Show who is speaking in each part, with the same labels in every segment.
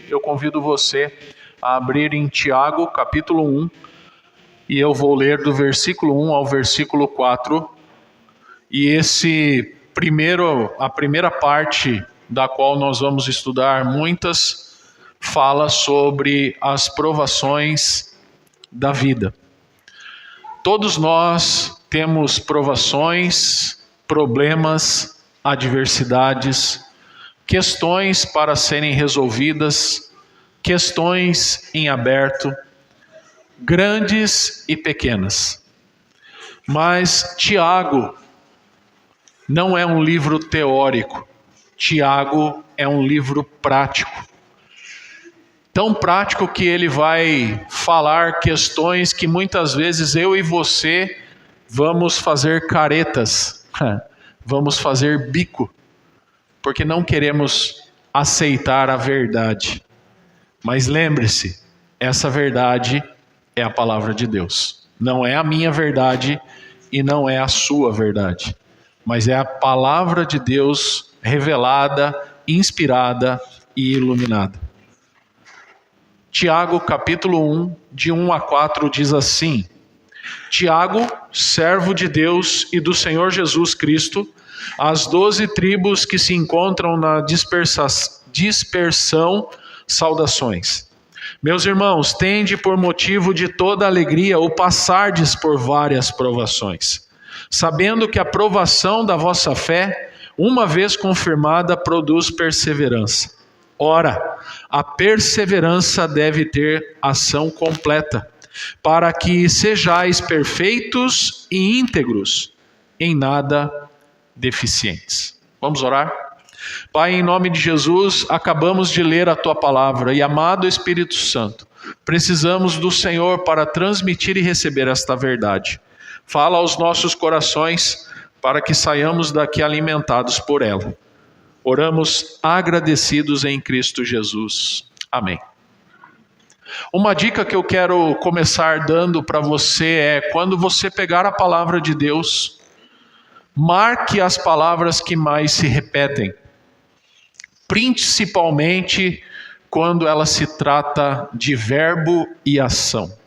Speaker 1: Eu convido você a abrir em Tiago, capítulo 1, e eu vou ler do versículo 1 ao versículo 4. E a primeira parte da qual nós vamos estudar fala sobre as provações da vida. Todos nós temos provações, problemas, adversidades, questões para serem resolvidas, questões em aberto, grandes e pequenas. Mas Tiago não é um livro teórico. Tiago é um livro prático. Tão prático que ele vai falar questões que muitas vezes eu e você vamos fazer caretas, vamos fazer bico, porque não queremos aceitar a verdade. Mas lembre-se, essa verdade é a palavra de Deus. Não é a minha verdade e não é a sua verdade, mas é a palavra de Deus revelada, inspirada e iluminada. Tiago, capítulo 1, de 1 a 4, diz assim: Tiago, servo de Deus e do Senhor Jesus Cristo, às 12 tribos que se encontram na dispersão, saudações. Meus irmãos, tende por motivo de toda alegria o passardes por várias provações, sabendo que a provação da vossa fé, uma vez confirmada, produz perseverança. Ora, a perseverança deve ter ação completa, para que sejais perfeitos e íntegros, em nada deficientes. Vamos orar? Pai, em nome de Jesus, acabamos de ler a Tua palavra e, amado Espírito Santo, precisamos do Senhor para transmitir e receber esta verdade. Fala aos nossos corações para que saiamos daqui alimentados por ela. Oramos agradecidos em Cristo Jesus. Amém. Uma dica que eu quero começar dando para você é: quando você pegar a palavra de Deus, marque as palavras que mais se repetem, principalmente quando ela se trata de verbo e ação.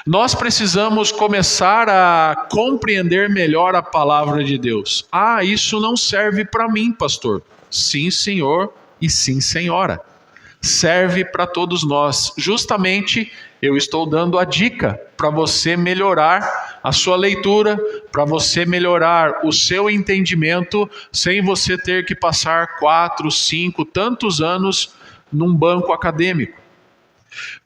Speaker 1: Nós precisamos começar a compreender melhor a palavra de Deus. Isso não serve para mim, pastor. Sim, senhor, e sim, senhora. Serve para todos nós. Justamente, eu estou dando a dica para você melhorar a sua leitura, para você melhorar o seu entendimento, sem você ter que passar 4, 5, tantos anos num banco acadêmico.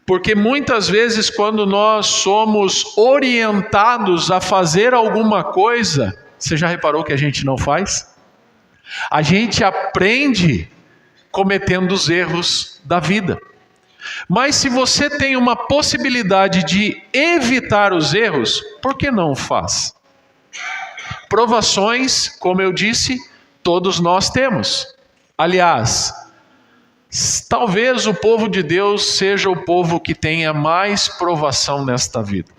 Speaker 1: Porque muitas vezes, quando nós somos orientados a fazer alguma coisa, você já reparou que a gente não faz? A gente aprende cometendo os erros da vida. Mas se você tem uma possibilidade de evitar os erros, por que não faz? Provações, como eu disse, todos nós temos. Aliás, talvez o povo de Deus seja o povo que tenha mais provação nesta vida.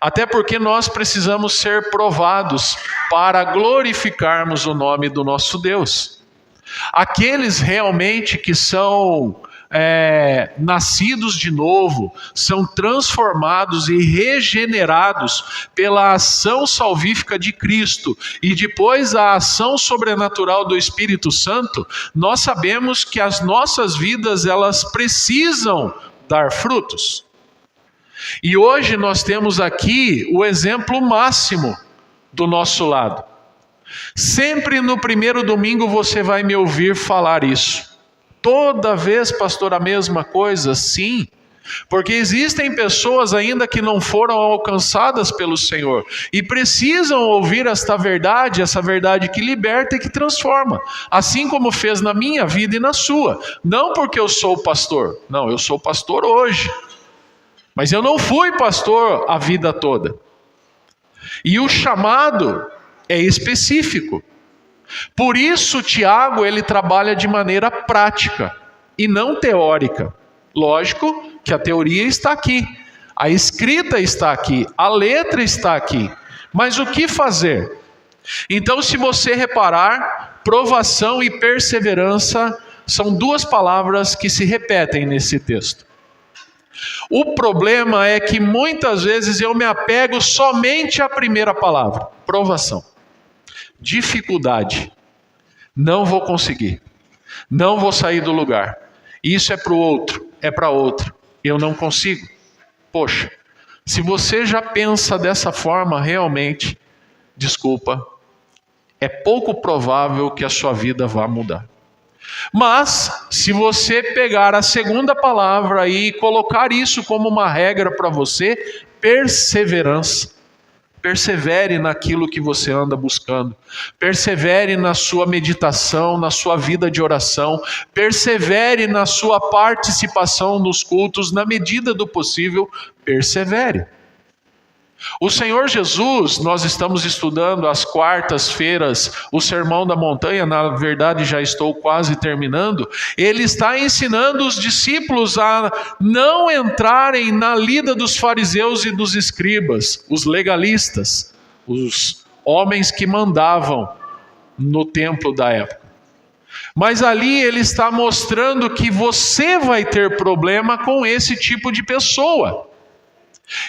Speaker 1: Até porque nós precisamos ser provados para glorificarmos o nome do nosso Deus. Aqueles realmente que são nascidos de novo, são transformados e regenerados pela ação salvífica de Cristo e depois a ação sobrenatural do Espírito Santo, nós sabemos que as nossas vidas, elas precisam dar frutos. E hoje nós temos aqui o exemplo máximo do nosso lado. Sempre no primeiro domingo você vai me ouvir falar isso. Toda vez, pastor, a mesma coisa? Sim, porque existem pessoas ainda que não foram alcançadas pelo Senhor e precisam ouvir essa verdade que liberta e que transforma, assim como fez na minha vida e na sua. Não porque eu sou pastor, não, eu sou pastor hoje, mas eu não fui pastor a vida toda. E o chamado é específico. Por isso Tiago, ele trabalha de maneira prática e não teórica. Lógico que a teoria está aqui, a escrita está aqui, a letra está aqui, mas o que fazer? Então, se você reparar, provação e perseverança são duas palavras que se repetem nesse texto. O problema é que muitas vezes eu me apego somente à primeira palavra: provação, dificuldade. Não vou conseguir, não vou sair do lugar. Isso é para o outro, é para outro. Eu não consigo. Poxa, se você já pensa dessa forma, realmente, desculpa, é pouco provável que a sua vida vá mudar. Mas, se você pegar a segunda palavra e colocar isso como uma regra para você, perseverança. Persevere naquilo que você anda buscando. Persevere na sua meditação, na sua vida de oração. Persevere na sua participação nos cultos, na medida do possível, persevere. O Senhor Jesus, nós estamos estudando às quartas-feiras o Sermão da Montanha, na verdade já estou quase terminando. Ele está ensinando os discípulos a não entrarem na lida dos fariseus e dos escribas, os legalistas, os homens que mandavam no templo da época. Mas ali ele está mostrando que você vai ter problema com esse tipo de pessoa.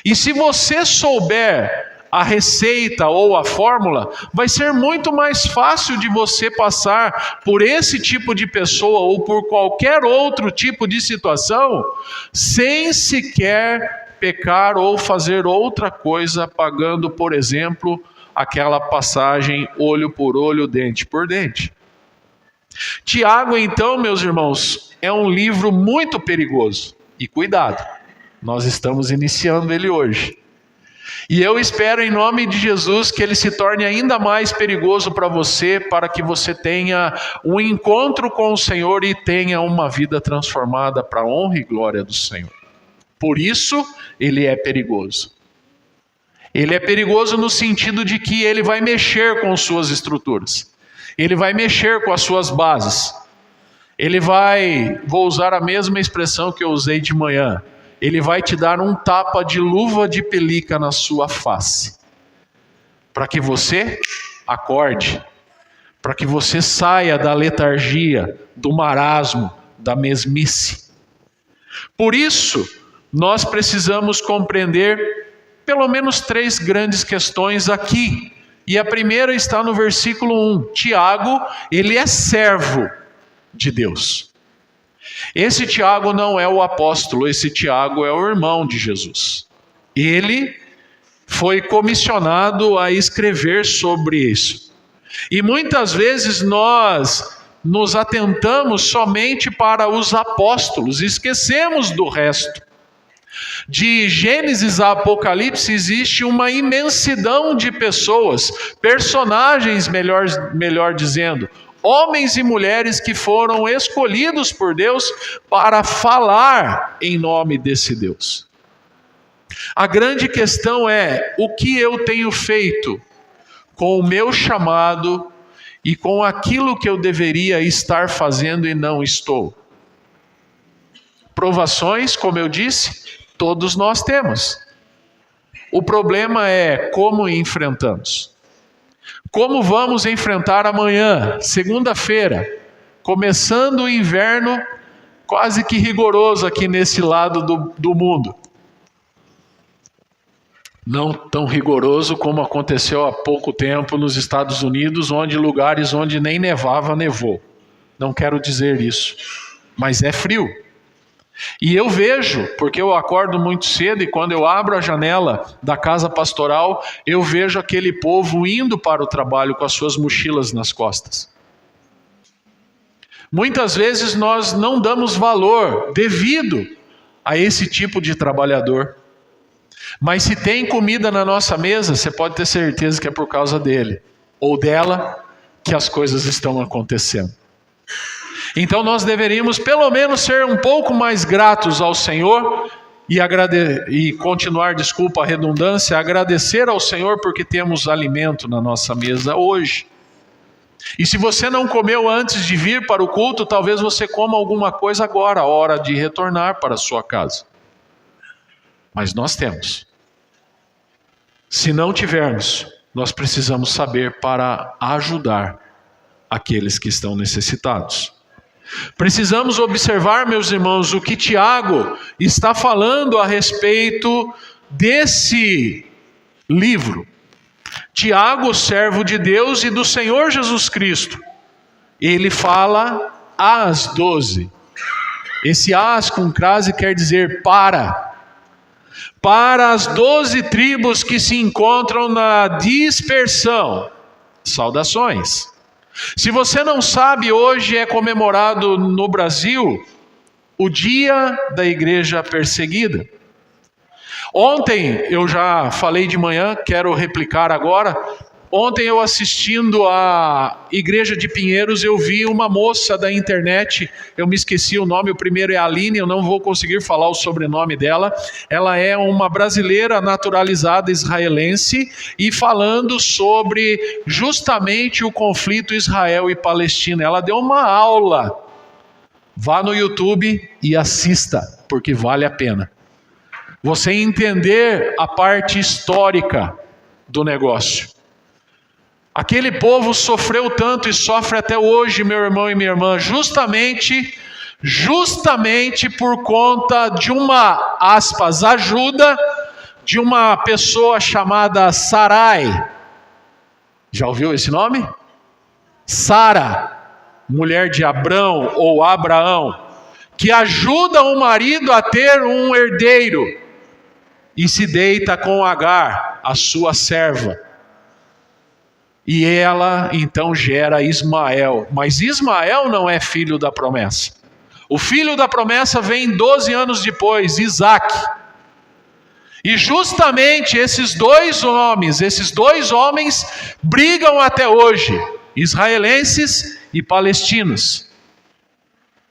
Speaker 1: E se você souber a receita ou a fórmula, vai ser muito mais fácil de você passar por esse tipo de pessoa ou por qualquer outro tipo de situação, sem sequer pecar ou fazer outra coisa, pagando, por exemplo, aquela passagem olho por olho, dente por dente. Tiago, então, meus irmãos, é um livro muito perigoso. E cuidado, nós estamos iniciando ele hoje. E eu espero em nome de Jesus que ele se torne ainda mais perigoso para você, para que você tenha um encontro com o Senhor e tenha uma vida transformada para a honra e glória do Senhor. Por isso, ele é perigoso. Ele é perigoso no sentido de que ele vai mexer com suas estruturas. Ele vai mexer com as suas bases. Ele vai, vou usar a mesma expressão que eu usei de manhã, ele vai te dar um tapa de luva de pelica na sua face, para que você acorde, para que você saia da letargia, do marasmo, da mesmice. Por isso, nós precisamos compreender pelo menos 3 grandes questões aqui. E a primeira está no versículo 1. Tiago, ele é servo de Deus. Esse Tiago não é o apóstolo, esse Tiago é o irmão de Jesus. Ele foi comissionado a escrever sobre isso. E muitas vezes nós nos atentamos somente para os apóstolos, esquecemos do resto. De Gênesis a Apocalipse existe uma imensidão de pessoas, personagens, melhor dizendo, homens e mulheres que foram escolhidos por Deus para falar em nome desse Deus. A grande questão é: o que eu tenho feito com o meu chamado e com aquilo que eu deveria estar fazendo e não estou? Provações, como eu disse, todos nós temos. O problema é como enfrentamos. Como vamos enfrentar amanhã, segunda-feira, começando o inverno quase que rigoroso aqui nesse lado do mundo. Não tão rigoroso como aconteceu há pouco tempo nos Estados Unidos, onde lugares onde nem nevava, nevou. Não quero dizer isso, mas é frio. E eu vejo, porque eu acordo muito cedo e quando eu abro a janela da casa pastoral, eu vejo aquele povo indo para o trabalho com as suas mochilas nas costas. Muitas vezes nós não damos valor devido a esse tipo de trabalhador. Mas se tem comida na nossa mesa, você pode ter certeza que é por causa dele ou dela que as coisas estão acontecendo. Então nós deveríamos pelo menos ser um pouco mais gratos ao Senhor e continuar, desculpa a redundância, agradecer ao Senhor porque temos alimento na nossa mesa hoje. E se você não comeu antes de vir para o culto, talvez você coma alguma coisa agora, a hora de retornar para a sua casa. Mas nós temos. Se não tivermos, nós precisamos saber para ajudar aqueles que estão necessitados. Precisamos observar, meus irmãos, o que Tiago está falando a respeito desse livro. Tiago, servo de Deus e do Senhor Jesus Cristo, ele fala às 12. Esse às com crase quer dizer para as 12 tribos que se encontram na dispersão. Saudações. Se você não sabe, hoje é comemorado no Brasil o Dia da Igreja Perseguida. Ontem, eu já falei de manhã, quero replicar agora. Ontem eu assistindo à igreja de Pinheiros, eu vi uma moça da internet, eu me esqueci o nome, o primeiro é Aline, eu não vou conseguir falar o sobrenome dela. Ela é uma brasileira naturalizada israelense e falando sobre justamente o conflito Israel e Palestina. Ela deu uma aula. Vá no YouTube e assista, porque vale a pena. Você entender a parte histórica do negócio. Aquele povo sofreu tanto e sofre até hoje, meu irmão e minha irmã, justamente por conta de uma, aspas, ajuda de uma pessoa chamada Sarai. Já ouviu esse nome? Sara, mulher de Abrão ou Abraão, que ajuda o marido a ter um herdeiro e se deita com Agar, a sua serva. E ela então gera Ismael. Mas Ismael não é filho da promessa. O filho da promessa vem 12 anos depois, Isaque. E justamente esses dois homens brigam até hoje, israelenses e palestinos,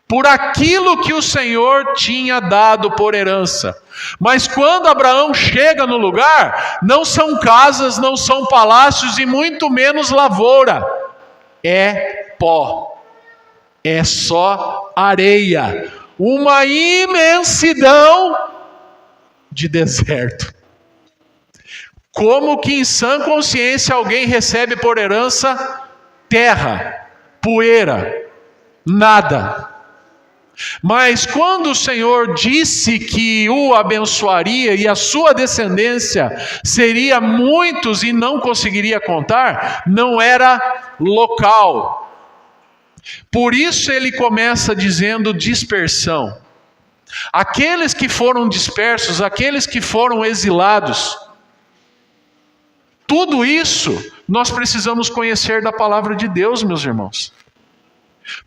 Speaker 1: por aquilo que o Senhor tinha dado por herança. Mas quando Abraão chega no lugar, não são casas, não são palácios e muito menos lavoura. É pó. É só areia. Uma imensidão de deserto. Como que em sã consciência alguém recebe por herança terra, poeira, nada? Mas quando o Senhor disse que o abençoaria e a sua descendência seria muitos e não conseguiria contar, não era local. Por isso ele começa dizendo dispersão. Aqueles que foram dispersos, aqueles que foram exilados, tudo isso nós precisamos conhecer da palavra de Deus, meus irmãos.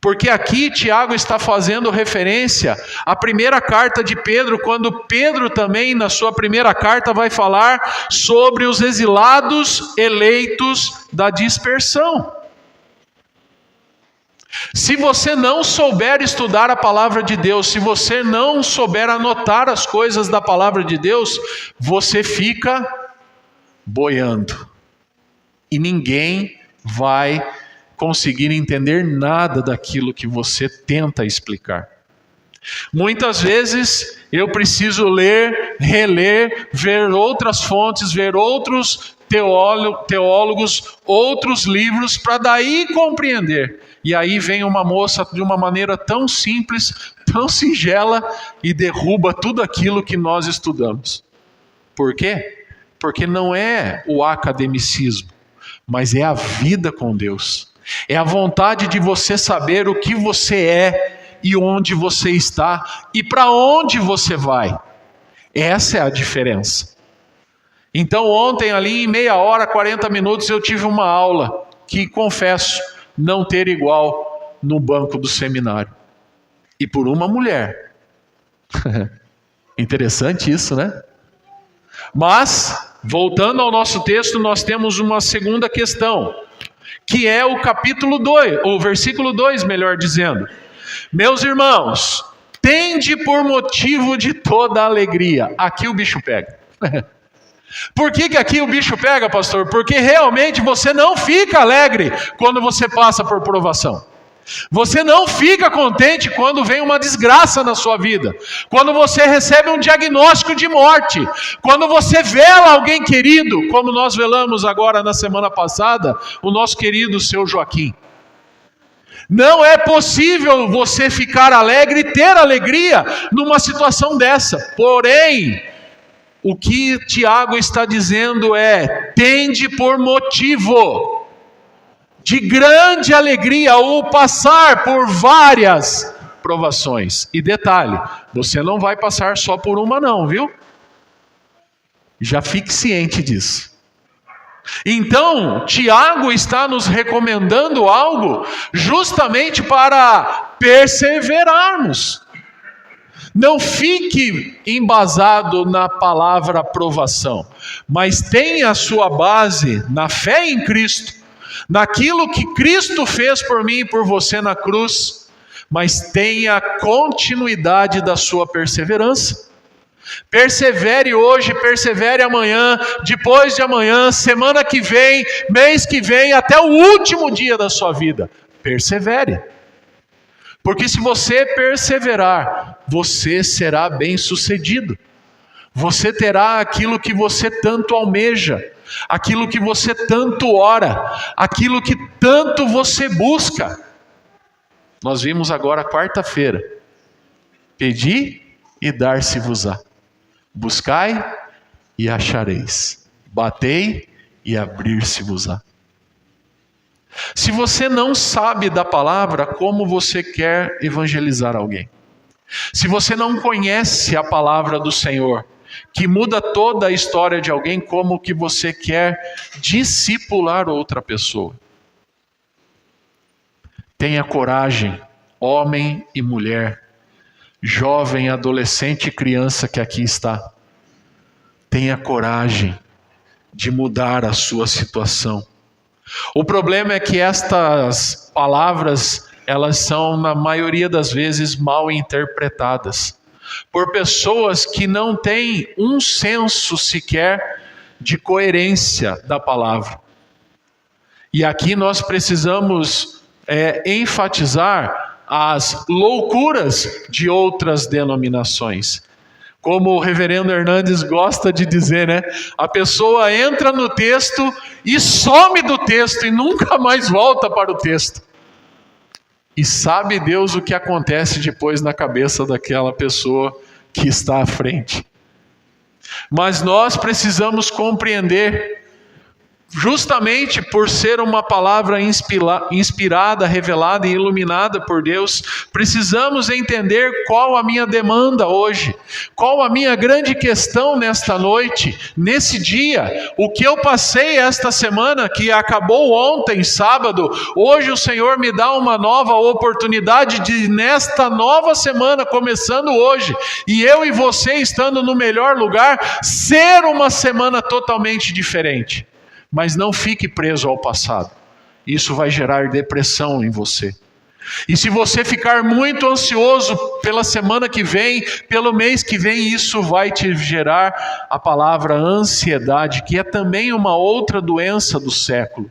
Speaker 1: Porque aqui Tiago está fazendo referência à primeira carta de Pedro, quando Pedro também na sua primeira carta vai falar sobre os exilados eleitos da dispersão. Se você não souber estudar a palavra de Deus, se você não souber anotar as coisas da palavra de Deus, você fica boiando. E ninguém vai conseguir entender nada daquilo que você tenta explicar. Muitas vezes eu preciso ler, reler, ver outras fontes, ver outros teólogos, outros livros, para daí compreender. E aí vem uma moça de uma maneira tão simples, tão singela, e derruba tudo aquilo que nós estudamos. Por quê? Porque não é o academicismo, mas é a vida com Deus. É a vontade de você saber o que você é e onde você está e para onde você vai. Essa é a diferença. Então ontem ali em meia hora, 40 minutos eu tive uma aula que confesso não ter igual no banco do seminário. E por uma mulher. Interessante isso, né? Mas, voltando ao nosso texto, nós temos uma segunda questão, que é o capítulo 2, ou versículo 2, melhor dizendo. Meus irmãos, tende por motivo de toda alegria. Aqui o bicho pega. Por que aqui o bicho pega, pastor? Porque realmente você não fica alegre quando você passa por provação. Você não fica contente quando vem uma desgraça na sua vida, quando você recebe um diagnóstico de morte, quando você vela alguém querido, como nós velamos agora na semana passada, o nosso querido seu Joaquim. Não é possível você ficar alegre e ter alegria numa situação dessa. Porém, o que Tiago está dizendo é: tende por motivo de grande alegria ou passar por várias provações. E detalhe, você não vai passar só por uma não, viu? Já fique ciente disso. Então, Tiago está nos recomendando algo justamente para perseverarmos. Não fique embasado na palavra aprovação, mas tenha a sua base na fé em Cristo, naquilo que Cristo fez por mim e por você na cruz, mas tenha a continuidade da sua perseverança. Persevere hoje, persevere amanhã, depois de amanhã, semana que vem, mês que vem, até o último dia da sua vida. Persevere. Porque se você perseverar, você será bem-sucedido. Você terá aquilo que você tanto almeja, aquilo que você tanto ora, aquilo que tanto você busca. Nós vimos agora quarta-feira: pedi e dar-se-vos-á. Buscai e achareis. Batei e abrir-se-vos-á. Se você não sabe da palavra, como você quer evangelizar alguém? Se você não conhece a palavra do Senhor, que muda toda a história de alguém, como que você quer discipular outra pessoa? Tenha coragem, homem e mulher, jovem, adolescente e criança que aqui está. Tenha coragem de mudar a sua situação. O problema é que estas palavras, elas são, na maioria das vezes, mal interpretadas por pessoas que não têm um senso sequer de coerência da palavra. E aqui nós precisamos enfatizar as loucuras de outras denominações. Como o reverendo Hernandes gosta de dizer, né? A pessoa entra no texto e some do texto e nunca mais volta para o texto. E sabe Deus o que acontece depois na cabeça daquela pessoa que está à frente. Mas nós precisamos compreender, justamente por ser uma palavra inspirada, revelada e iluminada por Deus, precisamos entender qual a minha demanda hoje, qual a minha grande questão nesta noite, nesse dia, o que eu passei esta semana, que acabou ontem, sábado. Hoje o Senhor me dá uma nova oportunidade de, nesta nova semana, começando hoje, e eu e você estando no melhor lugar, ser uma semana totalmente diferente. Mas não fique preso ao passado. Isso vai gerar depressão em você. E se você ficar muito ansioso pela semana que vem, pelo mês que vem, isso vai te gerar a palavra ansiedade, que é também uma outra doença do século.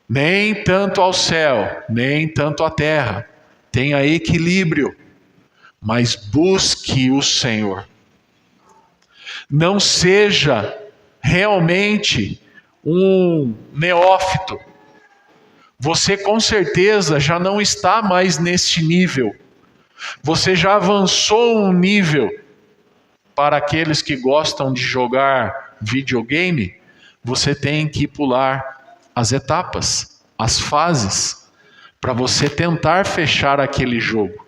Speaker 1: Nem tanto ao céu, nem tanto à terra. Tenha equilíbrio, mas busque o Senhor. Não seja realmente um neófito. Você com certeza já não está mais neste nível. Você já avançou um nível. Para aqueles que gostam de jogar videogame, você tem que pular as etapas, as fases, para você tentar fechar aquele jogo.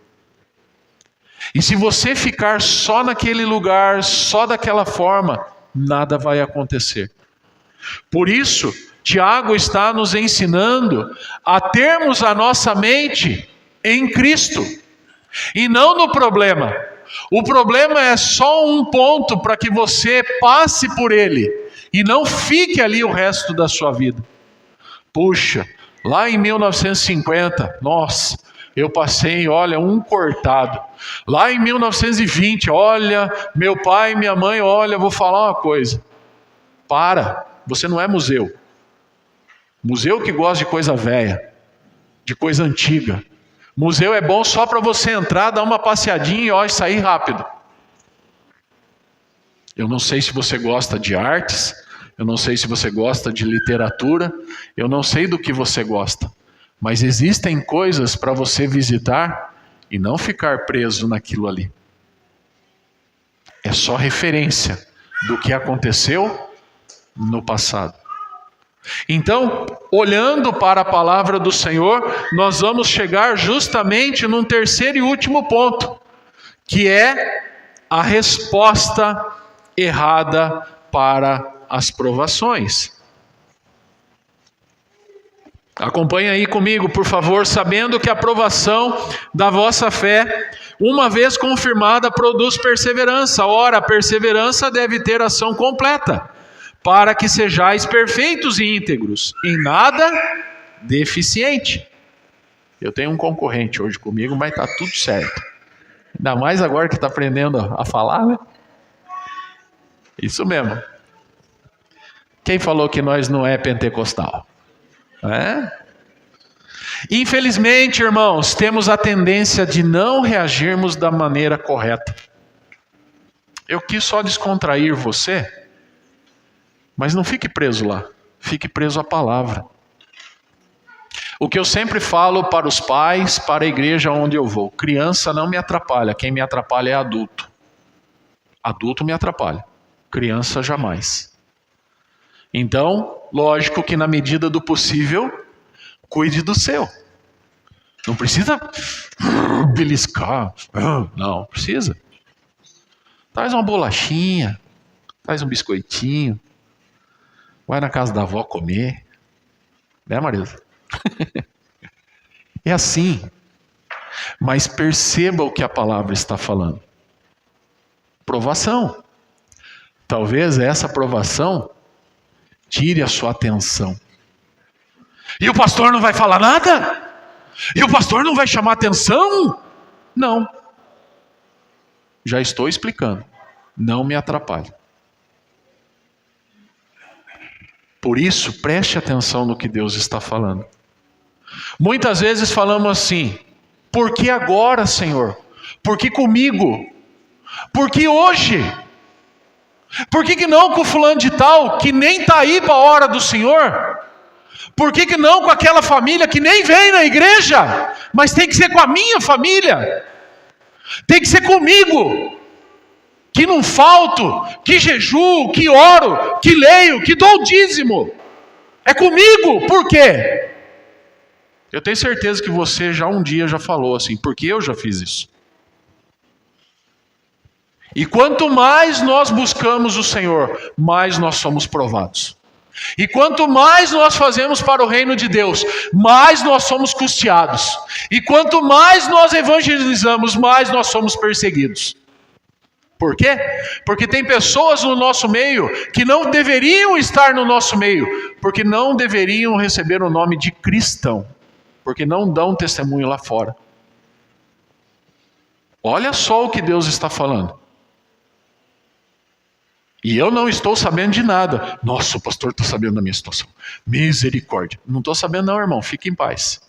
Speaker 1: E se você ficar só naquele lugar, só daquela forma, nada vai acontecer. Por isso, Tiago está nos ensinando a termos a nossa mente em Cristo e não no problema. O problema é só um ponto para que você passe por ele e não fique ali o resto da sua vida. Puxa, lá em 1950, nossa, eu passei, olha, um cortado. Lá em 1920, olha, meu pai e minha mãe, olha, vou falar uma coisa. Para, você não é museu. Museu que gosta de coisa velha, de coisa antiga. Museu é bom só para você entrar, dar uma passeadinha e ó, sair rápido. Eu não sei se você gosta de artes, eu não sei se você gosta de literatura, eu não sei do que você gosta. Mas existem coisas para você visitar e não ficar preso naquilo ali. É só referência do que aconteceu no passado. Então, olhando para a palavra do Senhor, nós vamos chegar justamente num terceiro e último ponto, que é a resposta errada para as provações. Acompanhe aí comigo, por favor, sabendo que a provação da vossa fé, uma vez confirmada, produz perseverança. Ora, a perseverança deve ter ação completa, para que sejais perfeitos e íntegros, em nada deficiente. Eu tenho um concorrente hoje comigo, mas está tudo certo. Ainda mais agora que está aprendendo a falar, né? Isso mesmo. Quem falou que nós não é pentecostal? Infelizmente, irmãos, temos a tendência de não reagirmos da maneira correta. Eu quis só descontrair você, mas não fique preso lá, fique preso à palavra. O que eu sempre falo para os pais, para a igreja onde eu vou: criança não me atrapalha, quem me atrapalha é adulto. Adulto me atrapalha, criança jamais. Então, lógico que na medida do possível, cuide do seu. Não precisa beliscar, não precisa. Traz uma bolachinha, traz um biscoitinho, vai na casa da avó comer, né, Marisa? É assim. Mas perceba o que a palavra está falando. Provação. Talvez essa provação tire a sua atenção. E o pastor não vai falar nada? E o pastor não vai chamar atenção? Não. Já estou explicando. Não me atrapalhe. Por isso, preste atenção no que Deus está falando. Muitas vezes falamos assim: por que agora, Senhor? Por que comigo? Por que hoje? Por que não com fulano de tal, que nem está aí para a hora do Senhor? Por que não com aquela família que nem vem na igreja, mas tem que ser com a minha família? Tem que ser comigo, que não falto, que jejuo, que oro, que leio, que dou o dízimo. É comigo, por quê? Eu tenho certeza que você já um dia já falou assim: porque eu já fiz isso. E quanto mais nós buscamos o Senhor, mais nós somos provados. E quanto mais nós fazemos para o reino de Deus, mais nós somos custeados. E quanto mais nós evangelizamos, mais nós somos perseguidos. Por quê? Porque tem pessoas no nosso meio que não deveriam estar no nosso meio, porque não deveriam receber o nome de cristão, porque não dão testemunho lá fora. Olha só o que Deus está falando. E eu não estou sabendo de nada. Nossa, o pastor está sabendo da minha situação. Misericórdia. Não estou sabendo não, irmão. Fique em paz.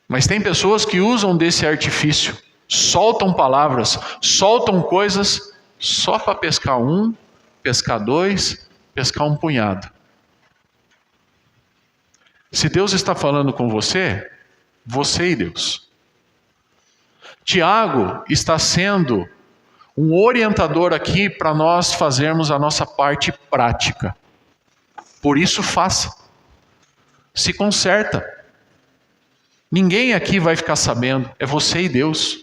Speaker 1: Mas tem pessoas que usam desse artifício. Soltam palavras, soltam coisas só para pescar um, pescar dois, pescar um punhado. Se Deus está falando com você, você e Deus. Tiago está sendo um orientador aqui para nós fazermos a nossa parte prática. Por isso faça. Se conserta. Ninguém aqui vai ficar sabendo, é você e Deus.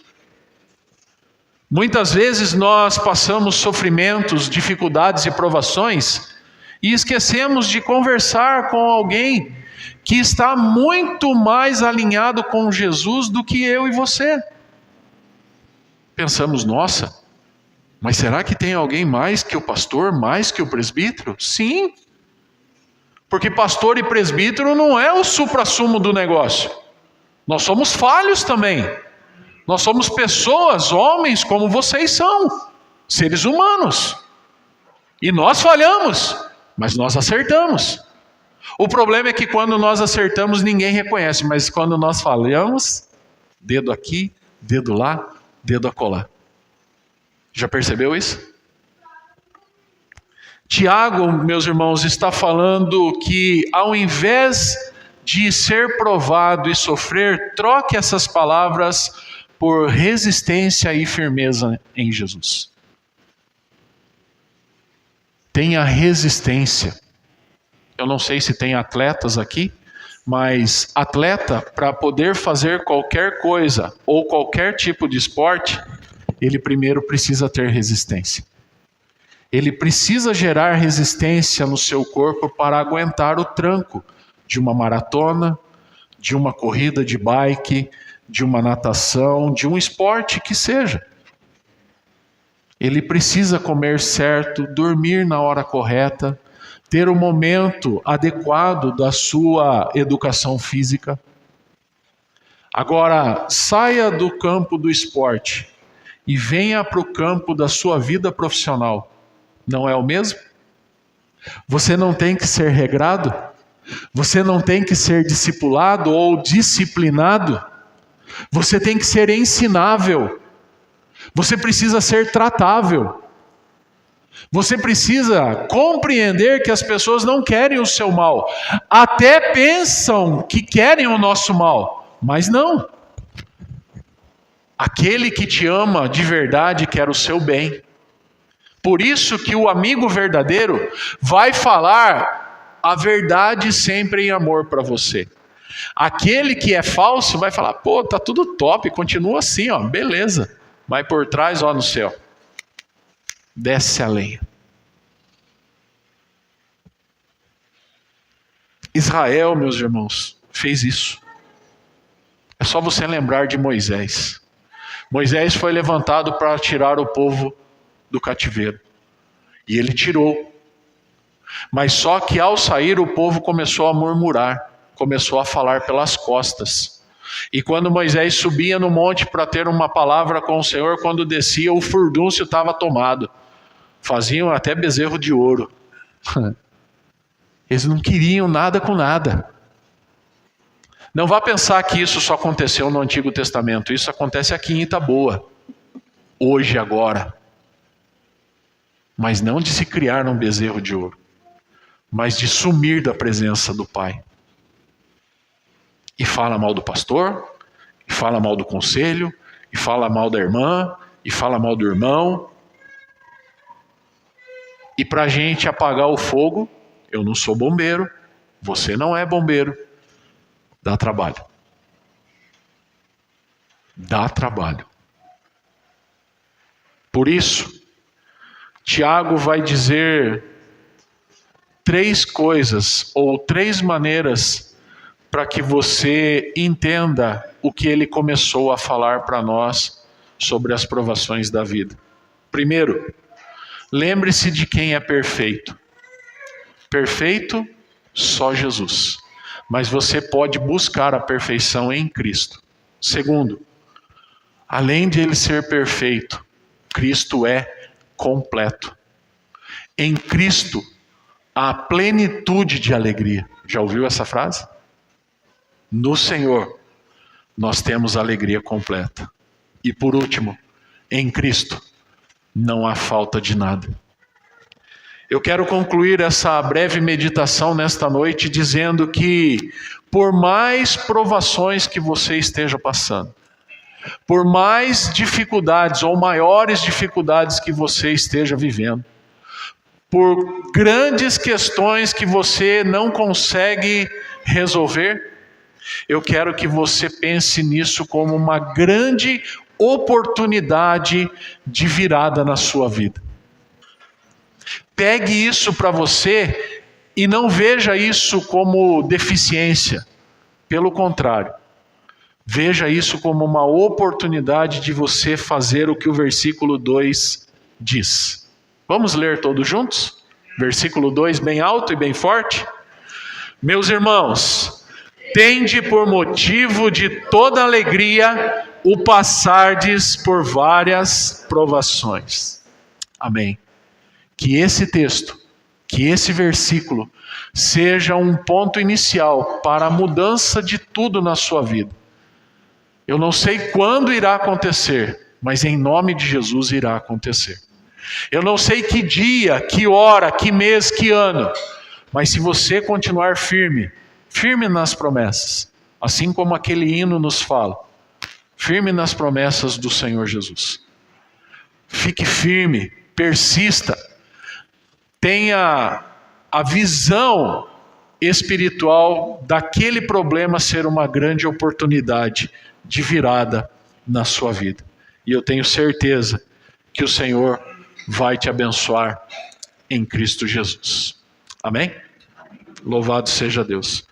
Speaker 1: Muitas vezes nós passamos sofrimentos, dificuldades e provações e esquecemos de conversar com alguém que está muito mais alinhado com Jesus do que eu e você. Pensamos: nossa, mas será que tem alguém mais que o pastor, mais que o presbítero? Sim, porque pastor e presbítero não é o suprassumo do negócio. Nós somos falhos também. Nós somos pessoas, homens como vocês são, seres humanos. E nós falhamos, mas nós acertamos. O problema é que quando nós acertamos, ninguém reconhece, mas quando nós falhamos, dedo aqui, dedo lá, dedo acolá. Já percebeu isso? Tiago, meus irmãos, está falando que ao invés de ser provado e sofrer, troque essas palavras por resistência e firmeza em Jesus. Tenha resistência. Eu não sei se tem atletas aqui, mas atleta, para poder fazer qualquer coisa ou qualquer tipo de esporte, ele primeiro precisa ter resistência. Ele precisa gerar resistência no seu corpo para aguentar o tranco de uma maratona, de uma corrida de bike, de uma natação, de um esporte que seja. Ele precisa comer certo, dormir na hora correta, ter o momento adequado da sua educação física. Agora, saia do campo do esporte e venha para o campo da sua vida profissional. Não é o mesmo? Você não tem que ser regrado? Você não tem que ser discipulado ou disciplinado? Você tem que ser ensinável. Você precisa ser tratável. Você precisa compreender que as pessoas não querem o seu mal. Até pensam que querem o nosso mal, mas não. Aquele que te ama de verdade quer o seu bem. Por isso que o amigo verdadeiro vai falar a verdade sempre em amor para você. Aquele que é falso vai falar, pô, tá tudo top, continua assim, ó, beleza. Mas por trás, ó, no céu, desce a lenha. Israel, meus irmãos, fez isso. É só você lembrar de Moisés. Moisés foi levantado para tirar o povo do cativeiro. E ele tirou. Mas só que ao sair o povo começou a murmurar, começou a falar pelas costas. E quando Moisés subia no monte para ter uma palavra com o Senhor, quando descia o furdúncio estava tomado. Faziam até bezerro de ouro. Eles não queriam nada com nada. Não vá pensar que isso só aconteceu no Antigo Testamento. Isso acontece aqui em Itaboa. Hoje, agora. Mas não de se criar um bezerro de ouro, mas de sumir da presença do Pai. E fala mal do pastor, e fala mal do conselho, e fala mal da irmã, e fala mal do irmão. E para a gente apagar o fogo, eu não sou bombeiro, você não é bombeiro, dá trabalho. Dá trabalho. Por isso, Tiago vai dizer 3 coisas ou 3 maneiras para que você entenda o que ele começou a falar para nós sobre as provações da vida. Primeiro, lembre-se de quem é perfeito. Perfeito, só Jesus. Mas você pode buscar a perfeição em Cristo. Segundo, além de ele ser perfeito, Cristo é completo. Em Cristo há plenitude de alegria. Já ouviu essa frase? No Senhor nós temos alegria completa. E por último, em Cristo não há falta de nada. Eu quero concluir essa breve meditação nesta noite dizendo que por mais provações que você esteja passando, por mais dificuldades ou maiores dificuldades que você esteja vivendo, por grandes questões que você não consegue resolver, eu quero que você pense nisso como uma grande oportunidade de virada na sua vida. Pegue isso para você e não veja isso como deficiência. Pelo contrário, veja isso como uma oportunidade de você fazer o que o versículo 2 diz. Vamos ler todos juntos? Versículo 2, bem alto e bem forte. Meus irmãos, tende por motivo de toda alegria o passardes por várias provações. Amém. Que esse texto, que esse versículo, seja um ponto inicial para a mudança de tudo na sua vida. Eu não sei quando irá acontecer, mas em nome de Jesus irá acontecer. Eu não sei que dia, que hora, que mês, que ano, mas se você continuar firme, firme nas promessas, assim como aquele hino nos fala, firme nas promessas do Senhor Jesus. Fique firme, persista, tenha a visão espiritual daquele problema ser uma grande oportunidade de virada na sua vida. E eu tenho certeza que o Senhor vai te abençoar em Cristo Jesus. Amém? Louvado seja Deus.